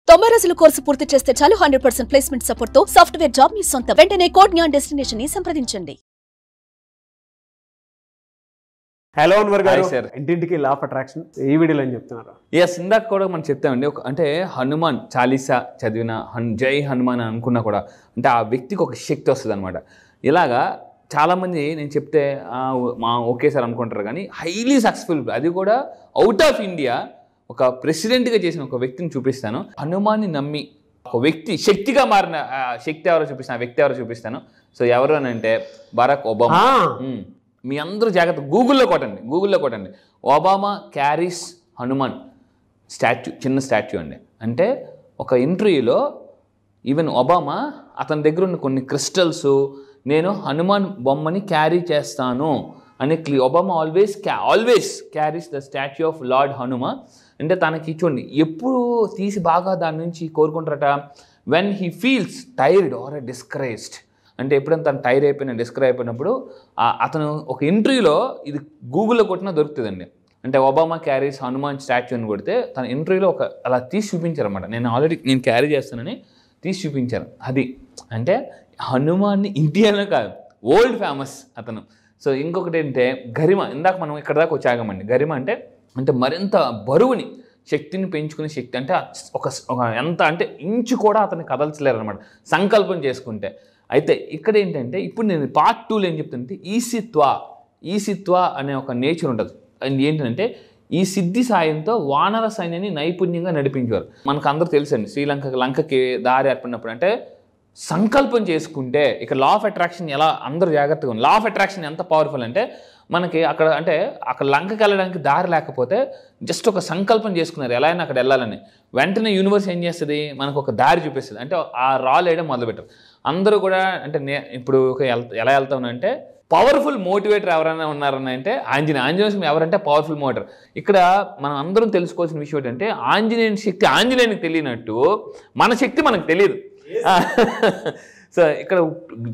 90 రోజుల కోర్సు పూర్తి చేస్తే చాలు 100% ప్లేస్మెంట్ సపోర్ట్ తో సాఫ్ట్వేర్ జాబ్ మీ సొంతం. వెంటనే కోడ్ జ్ఞాన్ డెస్టినేషన్ ని సంప్రదించండి. హలో అన్వర్ గారు, ఇంటింటికి లా ఆఫ్ అట్రాక్షన్ ఈ వీడియోలో ఏం చెప్తున్నారు? ఇందాక కూడా మనం చెప్తామండి. అంటే హనుమాన్ చాలీసా చదివిన జై హనుమాన్ అనుకున్నా కూడా అంటే ఆ వ్యక్తికి ఒక శక్తి వస్తుంది అనమాట. ఇలాగా చాలామంది నేను చెప్తే ఒకేసారి అనుకుంటారు, కానీ హైలీ సక్సెస్ఫుల్, అది కూడా అవుట్ ఆఫ్ ఇండియా ఒక ప్రెసిడెంట్గా చేసిన ఒక వ్యక్తిని చూపిస్తాను. హనుమాన్ని నమ్మి ఒక వ్యక్తి శక్తిగా మారిన శక్తి ఎవరో చూపిస్తాను, ఆ వ్యక్తి ఎవరో చూపిస్తాను. సో ఎవరు అని అంటే బరాక్ ఒబామా. మీ అందరూ జాగ్రత్త గూగుల్లో కొట్టండి ఒబామా క్యారీస్ హనుమాన్ స్టాచ్యూ, చిన్న స్టాచ్యూ అండి. అంటే ఒక ఇంటర్వ్యూలో ఈవెన్ ఒబామా అతని దగ్గర ఉన్న కొన్ని క్రిస్టల్స్, నేను హనుమాన్ బొమ్మని క్యారీ చేస్తాను అని Obama always carries the statue of lord Hanuma. అంటే తనకి చూడండి ఎప్పుడు తీసి బాగా దాని నుంచి కోరుకుంటారట, when he feels tired or discouraged. అంటే ఎప్పుడైనా తను టైర్ అయిపోయినా డిస్కరేజ్ అయిపోయినప్పుడు అతను ఒక ఇంటర్వ్యూలో ఇది గూగుల్లో కొట్టినా దొరుకుతుందండి. అంటే ఒబామా క్యారీస్ హనుమాన్ స్టాచ్యూ అని కొడితే తన ఇంటర్వ్యూలో ఒక అలా తీసి చూపించారు అనమాట. నేను క్యారీ చేస్తానని తీసి చూపించారు. అది అంటే హనుమాన్ని ఇండియాలో కాదు, వరల్డ్ ఫేమస్ అతను. సో ఇంకొకటి ఏంటంటే గరిమ. ఇందాక మనం ఇక్కడ దాకా వచ్చాగమండి. గరిమ అంటే మరింత బరువుని, శక్తిని పెంచుకునే శక్తి. అంటే ఒక ఎంత అంటే ఇంచు కూడా అతన్ని కదల్చలేరు అనమాట సంకల్పం చేసుకుంటే. అయితే ఇక్కడ ఏంటంటే ఇప్పుడు నేను పార్ట్ 2లో ఏం చెప్తుంటే ఈసిత్వ అనే ఒక నేచర్ ఉంటుంది. అండ్ ఏంటంటే ఈ సిద్ధి సాయంతో వానర సైన్యాన్ని నైపుణ్యంగా నడిపించారు. మనకు అందరూ తెలుసండి, లంకకి దారి ఏర్పడినప్పుడు అంటే సంకల్పం చేసుకుంటే ఇక్కడ లా ఆఫ్ అట్రాక్షన్ ఎలా అందరూ జాగ్రత్తగా ఉంది. లా ఆఫ్ అట్రాక్షన్ ఎంత పవర్ఫుల్ అంటే మనకి అక్కడ లంకకి వెళ్ళడానికి దారి లేకపోతే జస్ట్ ఒక సంకల్పం చేసుకున్నారు ఎలా అయినా అక్కడ వెళ్ళాలని. వెంటనే యూనివర్స్ ఏం చేస్తుంది, మనకు ఒక దారి చూపిస్తుంది. అంటే ఆ రాళ్ళు వేయడం మొదలుపెట్టారు అందరూ కూడా. అంటే ఇప్పుడు ఎలా వెళ్తామనంటే పవర్ఫుల్ మోటివేటర్ ఎవరైనా ఉన్నారని అంటే ఆంజనేయ ఎవరంటే పవర్ఫుల్ మోటివేటర్. ఇక్కడ మనం అందరం తెలుసుకోవాల్సిన విషయం ఏంటంటే ఆంజనేయుని శక్తి ఆంజనేయునికి తెలియనట్టు మన శక్తి మనకు తెలియదు. సో ఇక్కడ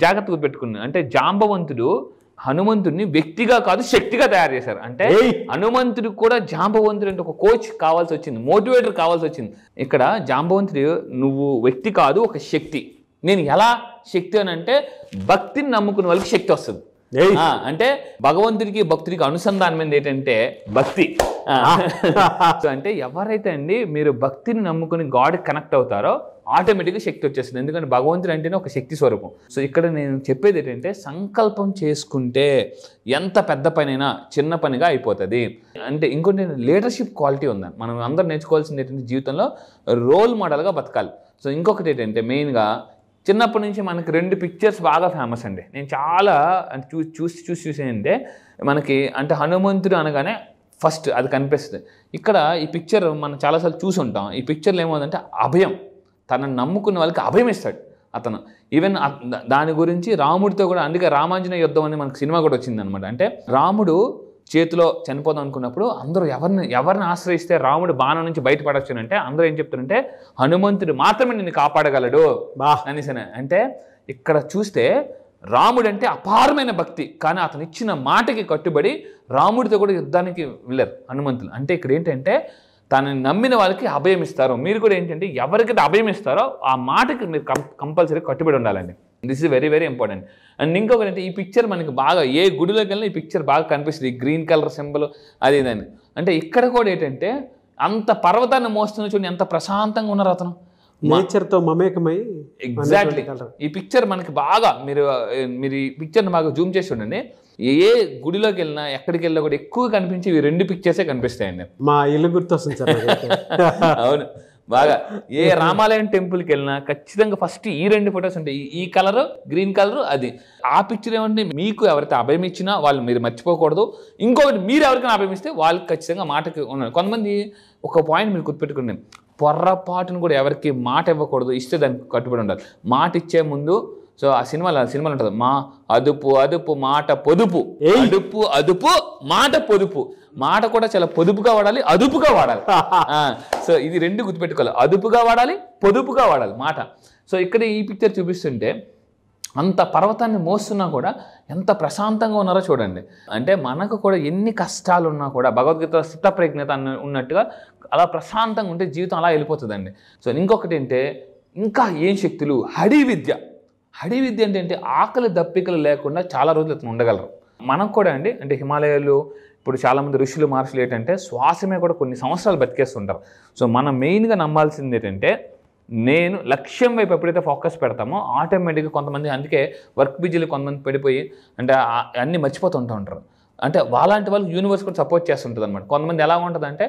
జాగ్రత్తగా పెట్టుకున్నాను. అంటే జాంబవంతుడు హనుమంతుడిని వ్యక్తిగా కాదు శక్తిగా తయారు చేశారు. అంటే హనుమంతుడికి కూడా జాంబవంతుడు అంటే ఒక కోచ్ కావాల్సి వచ్చింది, మోటివేటర్ కావాల్సి వచ్చింది. ఇక్కడ జాంబవంతుడు నువ్వు వ్యక్తి కాదు, ఒక శక్తి. నేను ఎలా శక్తి అని అంటే భక్తిని నమ్ముకున్న వాళ్ళకి శక్తి వస్తుంది. అంటే భగవంతుడికి భక్తుడికి అనుసంధానం ఏంటంటే భక్తి. సో అంటే ఎవరైతే అండి మీరు భక్తిని నమ్ముకుని గాడ్ కనెక్ట్ అవుతారో ఆటోమేటిక్గా శక్తి వచ్చేస్తుంది. ఎందుకంటే భగవంతుడు అంటేనే ఒక శక్తి స్వరూపం. సో ఇక్కడ నేను చెప్పేది ఏంటంటే సంకల్పం చేసుకుంటే ఎంత పెద్ద పనైనా చిన్న పనిగా అయిపోతుంది. అంటే ఇంకొంటి లీడర్షిప్ క్వాలిటీ ఉందని మనం అందరూ నేర్చుకోవాల్సింది ఏంటంటే జీవితంలో రోల్ మోడల్గా బతకాలి. సో ఇంకొకటి ఏంటంటే మెయిన్గా చిన్నప్పటి నుంచి మనకి 2 పిక్చర్స్ బాగా ఫేమస్ అండి. నేను చాలా చూసి అంటే మనకి అంటే హనుమంతుడు అనగానే ఫస్ట్ అది కనిపిస్తుంది. ఇక్కడ ఈ పిక్చర్ మనం చాలాసార్లు చూసి ఉంటాం. ఈ పిక్చర్లో ఏమవుతుందంటే అభయం, తనను నమ్ముకున్న వాళ్ళకి అభయం ఇస్తాడు అతను. ఈవెన్ దాని గురించి రాముడితో కూడా, అందుకే రామాంజనేయ యుద్ధం అని మనకు సినిమా కూడా వచ్చింది అనమాట. అంటే రాముడు చేతిలో చనిపోదాం అనుకున్నప్పుడు అందరూ ఎవరిని ఆశ్రయిస్తే రాముడు బాణం నుంచి బయటపడచ్చు అంటే అందరూ ఏం చెప్తారంటే హనుమంతుడు మాత్రమే నిన్ను కాపాడగలడు అనేసి. అంటే ఇక్కడ చూస్తే రాముడు అంటే అపారమైన భక్తి, కానీ అతను ఇచ్చిన మాటకి కట్టుబడి రాముడితో కూడా యుద్ధానికి వెళ్ళారు హనుమంతులు. అంటే ఇక్కడ ఏంటంటే తనని నమ్మిన వాళ్ళకి అభయం ఇస్తారు. మీరు కూడా ఏంటంటే ఎవరికైతే అభయం ఇస్తారో ఆ మాటకి మీరు కంపల్సరీ కట్టుబడి ఉండాలండి. This is very very important. And ఇంకొకటి అంటే ఈ పిక్చర్ మనకి బాగా ఏ గుడిలోకి వెళ్ళినా ఈ పిక్చర్ బాగా కనిపిస్తుంది, ఈ గ్రీన్ కలర్ సింబల్ అది ఇదని. అంటే ఇక్కడ కూడా ఏంటంటే అంత పర్వతాన్ని మోస్తున్న చూడండి ఎంత ప్రశాంతంగా ఉన్నారు అతను, నేచర్తో మమేకమై. ఎగ్జాక్ట్లీ ఈ పిక్చర్ మనకి బాగా మీరు ఈ పిక్చర్ని బాగా జూమ్ చేసి చూడండి. ఏ గుడిలోకి వెళ్ళినా ఎక్కడికి వెళ్ళినా కూడా ఎక్కువ కనిపించి ఈ 2 పిక్చర్సే కనిపిస్తాయండి. మా ఇల్లు గుర్తొస్తుంది సార్. అవును బాగా. ఏ రామాలయం టెంపుల్కి వెళ్ళినా ఖచ్చితంగా ఫస్ట్ ఈ 2 ఫొటోస్ ఉంటాయి, ఈ కలర్ గ్రీన్ కలర్. అది ఆ పిక్చర్ ఏమంటే మీకు ఎవరైతే అభయం ఇచ్చినా వాళ్ళు మీరు మర్చిపోకూడదు. ఇంకొకటి మీరు ఎవరికైనా అభయం ఇస్తే వాళ్ళకి ఖచ్చితంగా మాటకి ఉన్నారు. కొంతమంది ఒక పాయింట్ మీరు గుర్తుపెట్టుకోండి, పొర్రపాటును కూడా ఎవరికి మాట ఇవ్వకూడదు, ఇస్తే దానికి కట్టుబడి ఉండాలి. మాట ఇచ్చే ముందు సో ఆ సినిమాలో ఉంటుంది, మా అదుపు మాట పొదుపు, అదుపు మాట పొదుపు. మాట కూడా చాలా పొదుపుగా వాడాలి, అదుపుగా వాడాలి. సో ఇది 2 గుర్తుపెట్టుకోవాలి, అదుపుగా వాడాలి, పొదుపుగా వాడాలి మాట. సో ఇక్కడ ఈ పిక్చర్ చూపిస్తుంటే అంత పర్వతాన్ని మోస్తున్నా కూడా ఎంత ప్రశాంతంగా ఉన్నారో చూడండి. అంటే మనకు కూడా ఎన్ని కష్టాలు ఉన్నా కూడా భగవద్గీత స్థితప్రజ్ఞత ఉన్నట్టుగా అలా ప్రశాంతంగా ఉంటే జీవితం అలా వెళ్ళిపోతుందండి. సో ఇంకొకటి ఏంటంటే ఇంకా ఏం శక్తులు, హడి విద్య. హడి విద్య అంటే ఆకలి దప్పికలు లేకుండా చాలా రోజులు అతను ఉండగలరు. మనం కూడా అండి అంటే హిమాలయాలు ఇప్పుడు చాలామంది ఋషులు మహర్షులు ఏంటంటే శ్వాసమే కూడా కొన్ని సంవత్సరాలు బతికేస్తుంటారు. సో మనం మెయిన్గా నమ్మాల్సింది ఏంటంటే నేను లక్ష్యం వైపు ఎప్పుడైతే ఫోకస్ పెడతామో ఆటోమేటిక్గా కొంతమంది అందుకే వర్క్ బిజీలు కొంతమంది పడిపోయి అంటే అన్నీ మర్చిపోతుంటూ ఉంటారు. అంటే వాళ్ళంటి వాళ్ళు యూనివర్స్ కూడా సపోర్ట్ చేస్తుంటుంది అనమాట. కొంతమంది ఎలా ఉంటుంది అంటే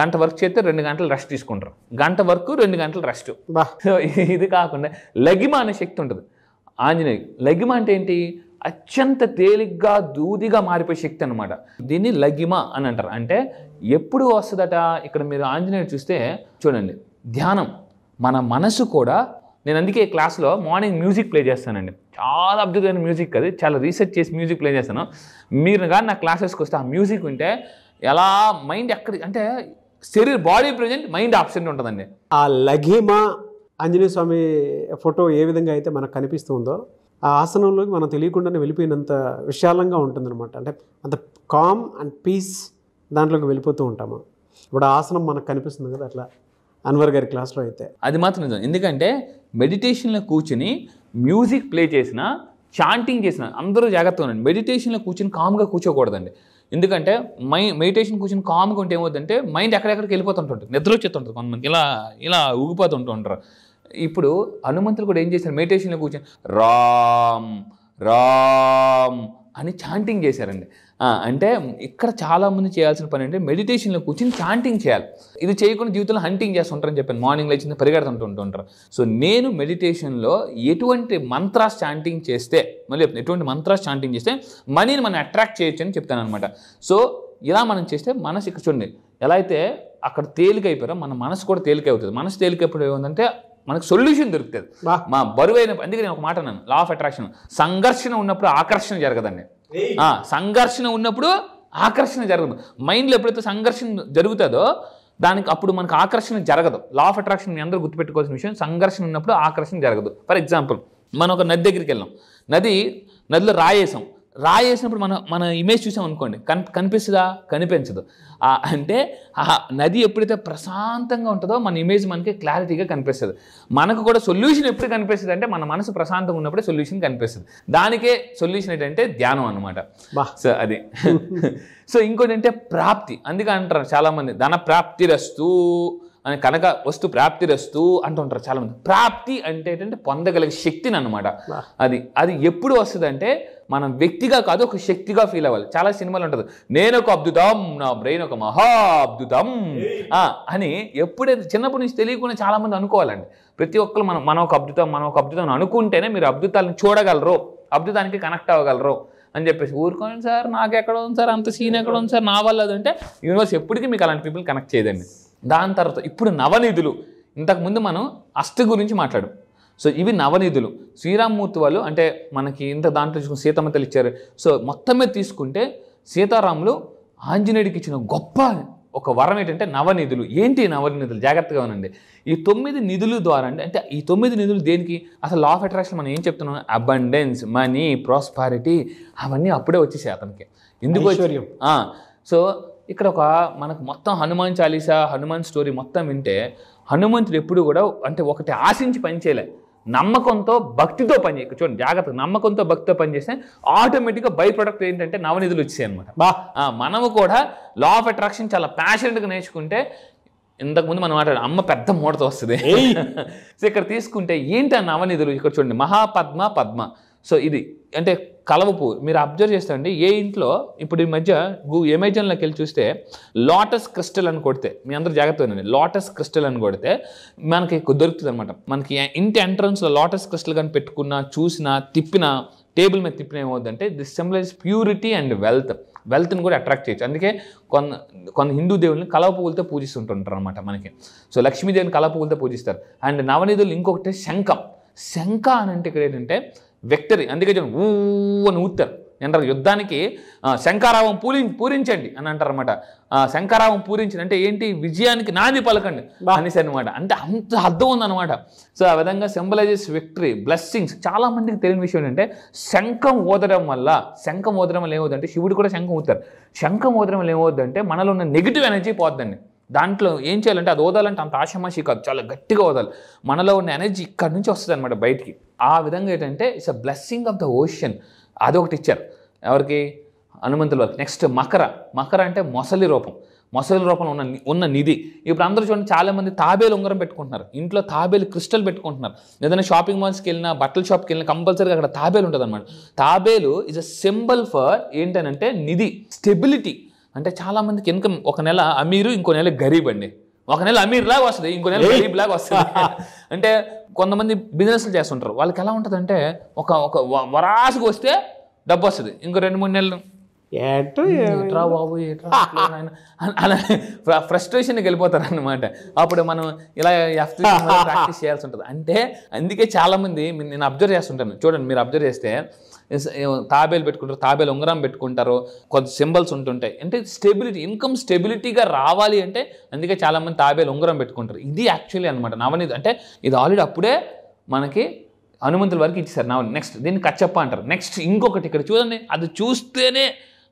గంట వర్క్ చేస్తే 2 గంటలు రెస్ట్ తీసుకుంటారు, గంట వర్క్ 2 గంటలు రెస్ట్. సో ఇది కాకుండా లగిమ అనే శక్తి ఉంటుంది ఆంజనేయ. లగిమ అంటే ఏంటి? అత్యంత తేలిగ్గా దూదిగా మారిపోయే శక్తి అనమాట. దీన్ని లగిమ అని అంటారు. అంటే ఎప్పుడు వస్తుందట? ఇక్కడ మీరు ఆంజనేయుడు చూస్తే చూడండి, ధ్యానం. మన మనసు కూడా, నేను అందుకే క్లాస్లో మార్నింగ్ మ్యూజిక్ ప్లే చేస్తానండి. చాలా అద్భుతమైన మ్యూజిక్, అది చాలా రీసెర్చ్ చేసి మ్యూజిక్ ప్లే చేస్తాను. మీరు కానీ నా క్లాసెస్కి వస్తే ఆ మ్యూజిక్ వింటే ఎలా మైండ్ ఎక్కడ అంటే బాడీ ప్రెజెంట్, మైండ్ ఆబ్సెంట్ ఉంటుందండి. ఆ లఘిమ ఆంజనేయ స్వామి ఫోటో ఏ విధంగా అయితే మనకు కనిపిస్తుందో ఆ ఆసనంలోకి మనం తెలియకుండానే వెళ్ళిపోయినంత విశాలంగా ఉంటుందన్నమాట. అంటే అంత కామ్ అండ్ పీస్ దాంట్లోకి వెళ్ళిపోతూ ఉంటాము. ఇప్పుడు ఆ ఆసనం మనకు కనిపిస్తుంది కదా, అట్లా అన్వర్ గారి క్లాస్లో అయితే అది మాత్రం నిజం. ఎందుకంటే మెడిటేషన్లో కూర్చుని మ్యూజిక్ ప్లే చేసిన, చాంటింగ్ చేసిన అందరూ జాగ్రత్తగా ఉండండి. మెడిటేషన్లో కూర్చుని కామ్గా కూర్చోకూడదండి. ఎందుకంటే మెడిటేషన్ కూర్చొని కామ్గా ఉంటే ఏమవుతుందంటే మైండ్ ఎక్కడెక్కడికి వెళ్ళిపోతుంటుంది, నిద్ర వచ్చేస్తుంటుంది, కొంతమంది ఇలా ఇలా ఊగిపోతుంటూ ఉంటారు. ఇప్పుడు హనుమంతులు కూడా ఏం చేశారు? మెడిటేషన్లో కూర్చొని రామ్ రామ్ అని చాంటింగ్ చేశారండి. అంటే ఇక్కడ చాలామంది చేయాల్సిన పని అంటే మెడిటేషన్లో కూర్చొని చాంటింగ్ చేయాలి. ఇది చేయకుండా జీవితంలో హంటింగ్ చేస్తుంటారని చెప్పాను, మార్నింగ్ లేచింది పరిగెడుతుంటూ ఉంటారు. సో నేను మెడిటేషన్లో ఎటువంటి మంత్రాస్ చాంటింగ్ చేస్తే, మళ్ళీ ఎటువంటి మంత్రాస్ చాంటింగ్ చేస్తే మనీని మనం అట్రాక్ట్ చేయొచ్చు అని చెప్తాను అనమాట. సో ఇలా మనం చేస్తే మనసు ఇక్కడ చూడండి ఎలా అయితే అక్కడ తేలిక అయిపోయారో మన మనసు కూడా తేలిక అవుతుంది. మనసు తేలికప్పుడు ఏముందంటే మనకు సొల్యూషన్ దొరుకుతుంది. మా బరువైన, అందుకే నేను ఒక మాట అన్నాను, లా ఆఫ్ అట్రాక్షన్. సంఘర్షణ ఉన్నప్పుడు ఆకర్షణ జరగదండి. సంఘర్షణ ఉన్నప్పుడు ఆకర్షణ జరగదు. మైండ్లో ఎప్పుడైతే సంఘర్షణ జరుగుతుందో దానికి అప్పుడు మనకు ఆకర్షణ జరగదు. లా ఆఫ్ అట్రాక్షన్ మీ అందరూ గుర్తుపెట్టుకోవాల్సిన విషయం, సంఘర్షణ ఉన్నప్పుడు ఆకర్షణ జరగదు. ఫర్ ఎగ్జాంపుల్ మనం ఒక నది దగ్గరికి వెళ్ళాం, నదిలో రాయేసినప్పుడు మన ఇమేజ్ చూసాం అనుకోండి, కనిపిస్తుందా? కనిపించదు. అంటే ఆ నది ఎప్పుడైతే ప్రశాంతంగా ఉంటుందో మన ఇమేజ్ మనకి క్లారిటీగా కనిపిస్తుంది. మనకు కూడా సొల్యూషన్ ఎప్పుడు కనిపిస్తుంది అంటే మన మనసు ప్రశాంతంగా ఉన్నప్పుడే సొల్యూషన్ కనిపిస్తుంది. దానికే సొల్యూషన్ ఏంటంటే ధ్యానం అనమాట. సో అది. సో ఇంకోటి అంటే ప్రాప్తి. అందుకే అంటారు చాలామంది ధన ప్రాప్తిరస్తు అని, కనుక వస్తు ప్రాప్తిరస్తు అంటుంటారు చాలామంది. ప్రాప్తి అంటే ఏంటంటే పొందగలిగే శక్తిని అనమాట. అది ఎప్పుడు వస్తుంది అంటే మనం వ్యక్తిగా కాదు, ఒక శక్తిగా ఫీల్ అవ్వాలి. చాలా సినిమాలు ఉంటుంది, నేను ఒక అద్భుతం, నా బ్రెయిన్ ఒక మహా అద్భుతం అని. ఎప్పుడైతే చిన్నప్పటి నుంచి తెలియకుండా చాలామంది అనుకోవాలండి. ప్రతి ఒక్కరు మనం ఒక అద్భుతం అనుకుంటేనే మీరు అద్భుతాలను చూడగలరు, అద్భుతానికి కనెక్ట్ అవ్వగలరు అని చెప్పేసి ఊరుకోండి సార్, నాకెక్కడ ఉంది సార్, అంత సీన్ ఎక్కడ ఉంది సార్, నా వల్ల అదంటే యూనివర్స్ ఎప్పటికీ మీకు అలాంటి పీపుల్ కనెక్ట్ చేయదండి. దాని తర్వాత ఇప్పుడు నవనిధులు. ఇంతకుముందు మనం అష్ట గురించి మాట్లాడు. సో ఇవి నవనిధులు. శ్రీరామమూర్తి వాళ్ళు అంటే మనకి ఇంత దాంట్లో చూసుకుని సీతమ్మ తల్లి ఇచ్చారు. సో మొత్తం మీద తీసుకుంటే సీతారాములు ఆంజనేయుడికి ఇచ్చిన గొప్ప ఒక వరం ఏంటంటే నవనిధులు. ఏంటి నవనిధులు? జాగ్రత్తగా ఉనండి. ఈ 9 నిధుల ద్వారా అంటే ఈ 9 నిధులు దేనికి? అసలు లా ఆఫ్ అట్రాక్షన్ మనం ఏం చెప్తున్నాం? అబండెన్స్, మనీ, ప్రాస్పారిటీ అవన్నీ అప్పుడే వచ్చేసాయి అతనికి. ఎందుకు? సో ఇక్కడ మనకు మొత్తం హనుమాన్ చాలీసా, హనుమాన్ స్టోరీ మొత్తం వింటే హనుమంతుడు ఎప్పుడు కూడా అంటే ఒకటి ఆశించి పని చేయలే, నమ్మకంతో భక్తితో పని. ఇక్కడ చూడండి జాగ్రత్త, నమ్మకంతో భక్తితో పనిచేస్తే ఆటోమేటిక్గా బై ప్రొడక్ట్ ఏంటంటే నవనిధులు వచ్చాయి అనమాట. మనము కూడా లా ఆఫ్ అట్రాక్షన్ చాలా ప్యాషనెట్గా నేర్చుకుంటే, ఇంతకుముందు మనం మాట్లాడాం అమ్మ పెద్ద మూడతో వస్తుంది. సో ఇక్కడ తీసుకుంటే ఏంటి ఆ నవనిధులు? ఇక్కడ చూడండి పద్మ. సో ఇది అంటే కలవ పువ్వు. మీరు అబ్జర్వ్ చేస్తారండి, ఏ ఇంట్లో ఇప్పుడు ఈ మధ్య అమెజాన్లోకి వెళ్ళి చూస్తే లోటస్ క్రిస్టల్ అని కొడితే, మీ అందరూ జాగ్రత్తగా ఉండండి, లోటస్ క్రిస్టల్ అని కొడితే మనకి దొరుకుతుంది అనమాట. మనకి ఇంటి ఎంట్రన్స్లో లోటస్ క్రిస్టల్ కానీ పెట్టుకున్నా, చూసినా, తిప్పినా, టేబుల్ మీద తిప్పిన ఏమవుతుందంటే దిస్ సింబలైజ్ ప్యూరిటీ అండ్ వెల్త్ని కూడా అట్రాక్ట్ చేయొచ్చు. అందుకే కొన్ని హిందూ దేవుల్ని కలవ పువ్వులతో పూజిస్తుంటుంటారు అనమాట మనకి. సో లక్ష్మీదేవిని కలవ పువ్వులతో పూజిస్తారు. అండ్ నవనిధులు ఇంకొకటి శంఖ అని అంటే ఇక్కడ ఏంటంటే విక్టరీ. అందుకే ఊ అని ఊతారు, జనరల్ యుద్ధానికి శంఖారావం పూరించండి అని అంటారు అనమాట. శంఖారావం పూరించండి అంటే ఏంటి, విజయానికి నాంది పలకండి అనేసి అనమాట. అంటే అంత అర్థం ఉందన్నమాట. సో ఆ విధంగా సింబలైజెస్ విక్టరీ, బ్లెస్సింగ్స్. చాలా మందికి తెలియని విషయం ఏంటంటే శంఖం ఊదడం వల్ల ఏమవుతుందంటే, శివుడు కూడా శంఖం ఊతారు. శంఖం ఊదడం వల్ల ఏమవుతుందంటే మనలో ఉన్న నెగిటివ్ ఎనర్జీ పోతుందండి. దాంట్లో ఏం చేయాలంటే అది ఓదాలంటే అంత ఆషామాషి కాదు, చాలా గట్టిగా ఓదాలి. మనలో ఉన్న ఎనర్జీ ఇక్కడ నుంచి వస్తుంది అనమాట బయటికి. ఆ విధంగా ఏంటంటే it's a blessing of the ocean. అదొకటి ఇచ్చారు ఎవరికి, హనుమంతుల వారికి. నెక్స్ట్ మకర అంటే మొసలి రూపంలో ఉన్న నిధి. ఇప్పుడు అందరూ చూడండి, చాలామంది తాబేలు ఉంగరం పెట్టుకుంటున్నారు, ఇంట్లో తాబేలు క్రిస్టల్ పెట్టుకుంటున్నారు. ఏదైనా షాపింగ్ మాల్స్కి వెళ్ళినా, బట్టల షాప్కి వెళ్ళినా కంపల్సరీగా అక్కడ తాబేలు ఉంటుంది అనమాట. తాబేలు ఈజ్ అ సింబల్ ఫర్ ఏంటనంటే నిధి, స్టెబిలిటీ. అంటే చాలామందికి ఇన్కమ్ ఒక నెల అమీరు, ఇంకో నెల గరీబ్ అండి. ఒక నెల అమీర్ లాగా వస్తుంది, ఇంకో నెల గరీబ్ లాగా వస్తుంది. అంటే కొంతమంది బిజినెస్లు చేస్తుంటారు, వాళ్ళకి ఎలా ఉంటుందంటే ఒక వరాసుకు వస్తే డబ్బు వస్తుంది, ఇంకో 2-3 నెలలు ఏట్రా బాబు అలా ఫ్రస్ట్రేషన్కి వెళ్ళిపోతారు అనమాట. అప్పుడు మనం ఇలా ప్రాక్టీస్ చేయాల్సి ఉంటుంది. అంటే అందుకే చాలామంది నేను అబ్జర్వ్ చేస్తుంటాను, చూడండి మీరు అబ్జర్వ్ చేస్తే తాబేలు పెట్టుకుంటారు, తాబేలు ఉంగరం పెట్టుకుంటారు, కొంత సింబల్స్ ఉంటుంటాయి. అంటే స్టెబిలిటీ, ఇన్కమ్ స్టెబిలిటీగా రావాలి అంటే అందుకే చాలామంది తాబేలు ఉంగరం పెట్టుకుంటారు. ఇది యాక్చువల్లీ అనమాట నవనీతి. అంటే ఇది ఆల్రెడీ అప్పుడే మనకి హనుమంతుల వారికి ఇచ్చేసారు నవని. నెక్స్ట్ దీన్ని కచ్చప్ప అంటారు. నెక్స్ట్ ఇంకొకటి ఇక్కడ చూడండి, అది చూస్తేనే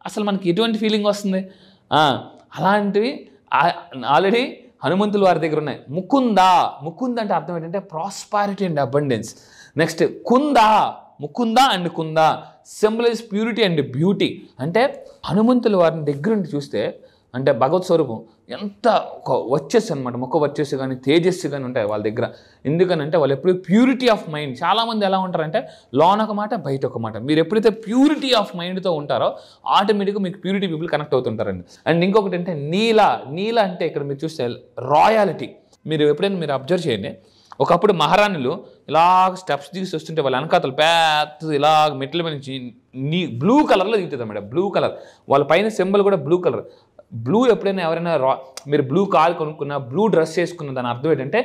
అసలు మనకి ఎటువంటి ఫీలింగ్ వస్తుంది. అలాంటివి ఆల్రెడీ హనుమంతుల వారి దగ్గర ఉన్నాయి. ముకుంద అంటే అర్థం ఏంటంటే prosperity and abundance. Next Mukunda and Kunda symbolize purity and beauty. అంటే హనుమంతుల వారిని దగ్గర నుండి చూస్తే అంటే భగవత్ స్వరూపం ఎంత ఒక వచ్చేసి అనమాట, ముఖ వచ్చేసి కానీ తేజస్సు కానీ ఉంటాయి వాళ్ళ దగ్గర. ఎందుకనంటే వాళ్ళు ఎప్పుడు ప్యూరిటీ ఆఫ్ మైండ్. చాలామంది ఎలా ఉంటారంటే లోన ఒక మాట బయట ఒక మాట. మీరు ఎప్పుడైతే ప్యూరిటీ ఆఫ్ మైండ్తో ఉంటారో ఆటోమేటిక్గా మీకు ప్యూరిటీ పీపుల్ కనెక్ట్ అవుతుంటారండి. అండ్ ఇంకొకటి అంటే నీల అంటే ఇక్కడ మీరు చూస్తే రాయాలిటీ. మీరు ఎప్పుడైనా మీరు అబ్జర్వ్ చేయండి, ఒకప్పుడు మహారాణులు ఇలాగ స్టెప్స్ తీసి వస్తుంటే వాళ్ళ వెనకాతలు పెద్ద ఇలాగ మెట్ల మీద నుంచి బ్లూ కలర్లో దిగుతుంది అన్నమాట. బ్లూ కలర్ వాళ్ళ పైన సింబల్ కూడా బ్లూ కలర్. బ్లూ ఎప్పుడైనా ఎవరైనా మీరు బ్లూ కార్ కొనుక్కున్న, బ్లూ డ్రెస్ చేసుకున్న, దాని అర్థం ఏంటంటే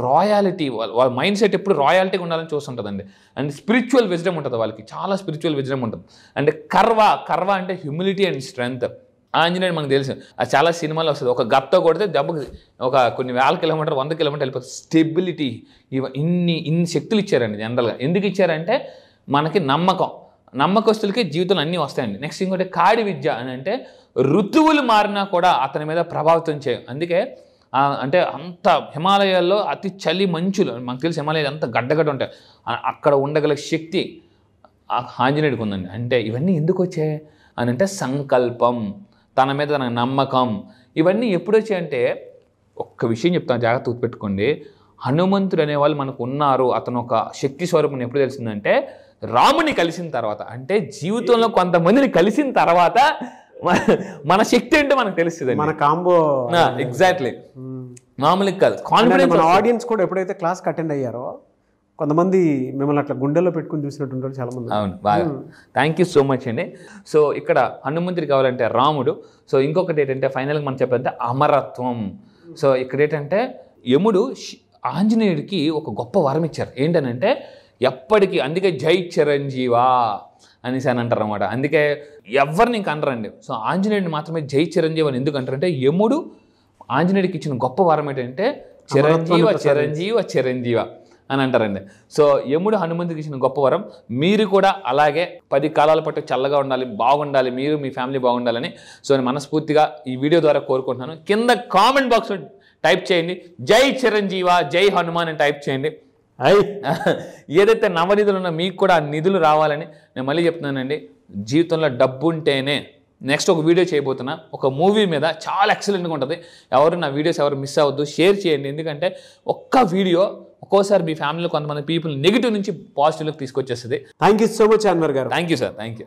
రాయాలిటీ. వాళ్ళ మైండ్ సెట్ ఎప్పుడు రాయాలిటీగా ఉండాలని చూస్తుంటుందండి. అండ్ స్పిరిచువల్ విజ్డమ్ ఉంటుంది వాళ్ళకి, చాలా స్పిరిచువల్ విజ్డమ్ ఉంటుంది. అంటే కర్వ అంటే హ్యూమిలిటీ అండ్ స్ట్రెంగ్త్. ఆంజనేయుడు మనకు తెలుసు, అది చాలా సినిమాలో వస్తుంది. ఒక గత్తో కొడితే దెబ్బకి ఒక కొన్ని వేల కిలోమీటర్ 100 కిలోమీటర్ వెళ్ళిపోతుంది. స్టెబిలిటీ. ఇన్ని శక్తులు ఇచ్చారండి జనరల్గా. ఎందుకు ఇచ్చారంటే మనకి నమ్మకస్తులకి జీవితంలో అన్నీ వస్తాయండి. నెక్స్ట్ ఇంకోటి కాడి విద్య అని అంటే ఋతువులు మారినా కూడా అతని మీద ప్రభావితం చేయవు. అందుకే అంటే అంత హిమాలయాల్లో అతి చలి మంచులు, మనకు తెలిసి హిమాలయాలు అంత గడ్డగడ్డ ఉంటాయి, అక్కడ ఉండగల శక్తి ఆంజనేయుడికి ఉందండి. అంటే ఇవన్నీ ఎందుకు వచ్చాయి అని అంటే సంకల్పం, తన మీద తన నమ్మకం. ఇవన్నీ ఎప్పుడు వచ్చాయంటే ఒక్క విషయం చెప్తాను, జాగ్రత్త గుర్తుపెట్టుకోండి. హనుమంతుడు అనేవాళ్ళు మనకు ఉన్నారు, అతను ఒక శక్తి స్వరూపం ఎప్పుడు తెలిసిందంటే రాముని కలిసిన తర్వాత. అంటే జీవితంలో కొంతమందిని కలిసిన తర్వాత మన శక్తి ఏంటో మనకు తెలుస్తుంది, మన కాంబో. ఎగ్జాక్ట్లీ, మామూలుగా కాదు. కాన్ఫిడెన్స్. మన ఆడియన్స్ కూడా ఎప్పుడైతే క్లాస్కి అటెండ్ అయ్యారో కొంతమంది మిమ్మల్ని అట్లా గుండెల్లో పెట్టుకుని చూసినట్టుంటారు చాలా మంది. అవును, బాగా థ్యాంక్ యూ సో మచ్ అండి. సో ఇక్కడ హనుమంతుడి కావాలంటే రాముడు. సో ఇంకొకటి ఏంటంటే ఫైనల్గా మనం చెప్పాలంటే అమరత్వం. సో ఇక్కడ ఏంటంటే యముడు ఆంజనేయుడికి ఒక గొప్ప వరం ఇచ్చారు. ఏంటనంటే ఎప్పటికీ, అందుకే జై చిరంజీవా అనేసి అని అంటారు అనమాట. అందుకే ఎవరిని ఇంక అనరండి. సో ఆంజనేయుడిని మాత్రమే జై చిరంజీవి అని ఎందుకు అంటారంటే యముడు ఆంజనేయుడికి ఇచ్చిన గొప్ప వరం ఏంటంటే చిరంజీవ అని అంటారండి. సో యముడు హనుమంతుడికి ఇచ్చిన గొప్ప వరం. మీరు కూడా అలాగే 10 కాలాల పాటు చల్లగా ఉండాలి, బాగుండాలి, మీరు మీ ఫ్యామిలీ బాగుండాలని సో నేను మనస్ఫూర్తిగా ఈ వీడియో ద్వారా కోరుకుంటున్నాను. కింద కామెంట్ బాక్స్లో టైప్ చేయండి జై చిరంజీవ, జై హనుమాన్ అని టైప్ చేయండి. ఏదైతే నవనిధులు ఉన్నా మీకు కూడా ఆ నిధులు రావాలని నేను మళ్ళీ చెప్తున్నానండి. జీవితంలో డబ్బు ఉంటేనే. నెక్స్ట్ ఒక వీడియో చేయబోతున్నా, ఒక మూవీ మీద, చాలా ఎక్సలెంట్గా ఉంటుంది. నా వీడియోస్ ఎవరు మిస్ అవ్వద్దు, షేర్ చేయండి. ఎందుకంటే ఒక్క వీడియో ఒక్కోసారి మీ ఫ్యామిలీలో కొంతమంది పీపుల్ నెగిటివ్ నుంచి పాజిటివ్లోకి తీసుకొచ్చేస్తుంది. Thank you so much Anwar గారు. Thank you sir, thank you.